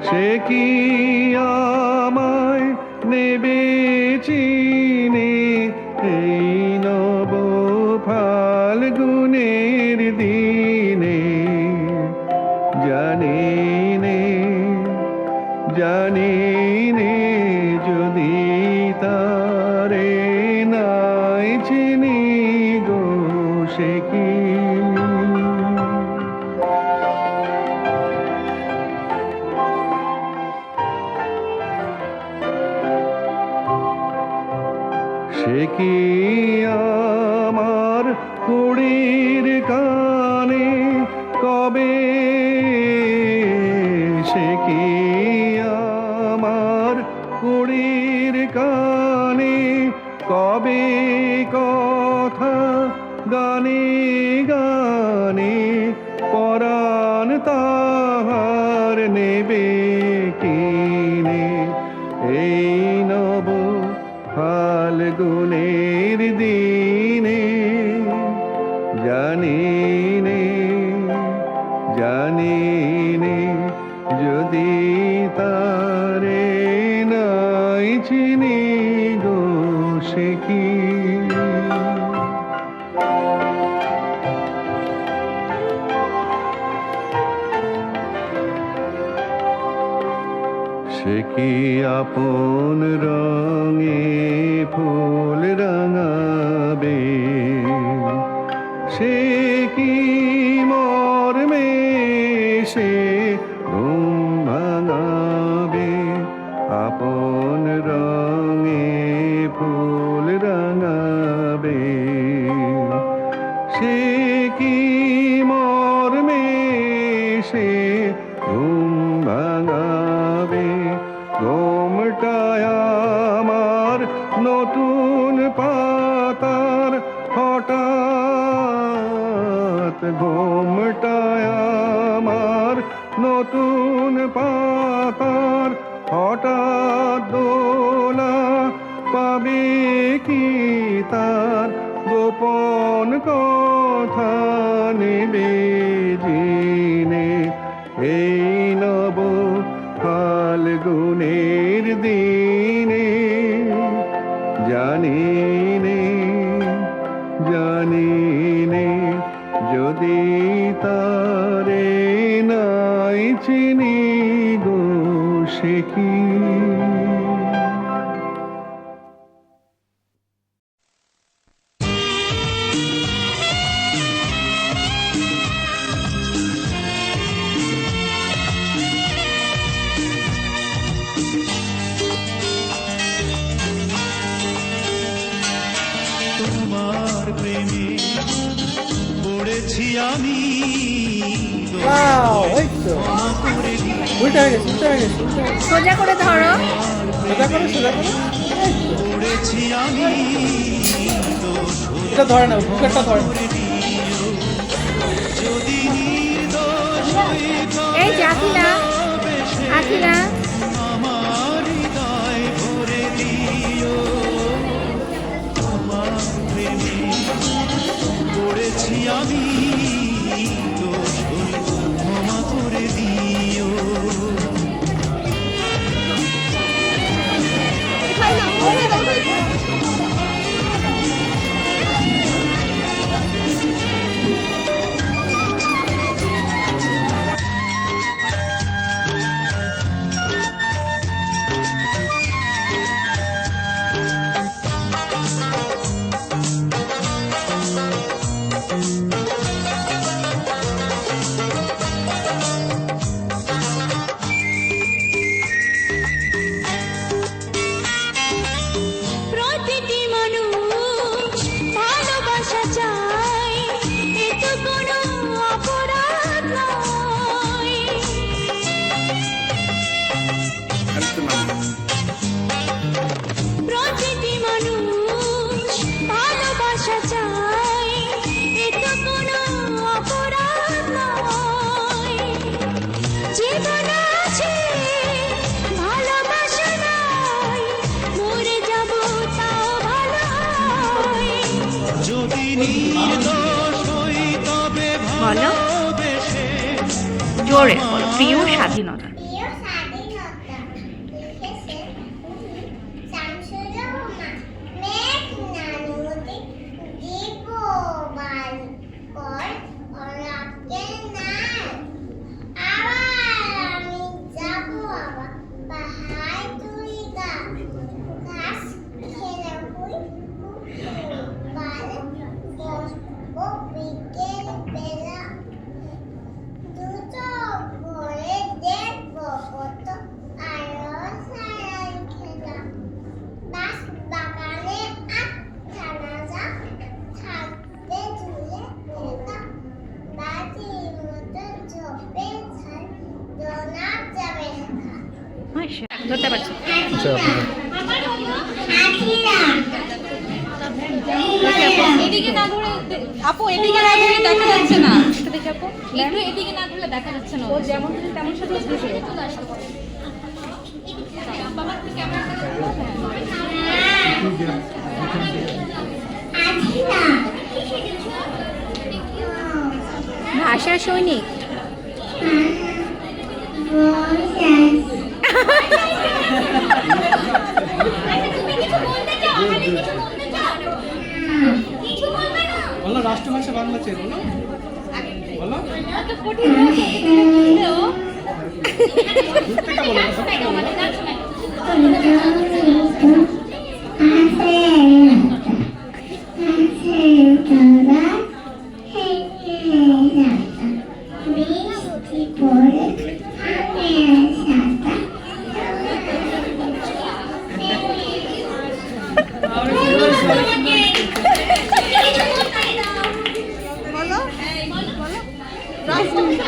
সে কি আমায় নেবে চিনে এই নব ফাল্গুনের দিনে জানি নে যদি তারে নাই চিনি গো সে কি সে কি আমার কুড়ির কানে কবে সে কি আমার কুড়ির কানে কবে কথা গানে গানে পরাণ তাহার নেবে কিনে এই নব ফাল্গুনের দিনে জানি নে যদি তারে নাই চিনি গো সে কি সে কি আপন রঙে ফুল রাঙাবে সে কি মর্মে সে ঘুম ভাঙাবে আপন রঙে ফুল রাঙাবে সে কি মর্মে সে ঘুম ভাঙাবে ঘুমটায় আমার নতুন পাতার হঠাৎ ঘুমটায় আমার নতুন পাতার হঠাৎ দোলা পাবে কি তার গোপন কথা নেবে জিনে এই নব ফাল্গুনের দিনে জানি নে যদি তারে নাই চিনি গো সে কি সোজা করে ধরো এটা ধরে না বুকেরটা ধরে না এই যে আখিলা আমি তো ক্ষমা করে দিও বলো জোরে বলো প্রিয় স্বাধীনতা। ধরতে পারছি। এদিকে না ধরে আপু, এদিকে না ধরে দেখা যাচ্ছে না। দেখে আপু, একটু এদিকে না ধরলে দেখা যাচ্ছে না। ও যেমন তুমি তেমন সাথে দিছে। বাবা একটু ভাষা সৈনিক। বলো রাষ্ট্রভাষা বাংলা চেয়ে বলো বলো কঠিন হয়েছে বললেও দূর থেকে বলো না, সব থেকে বলো। বলো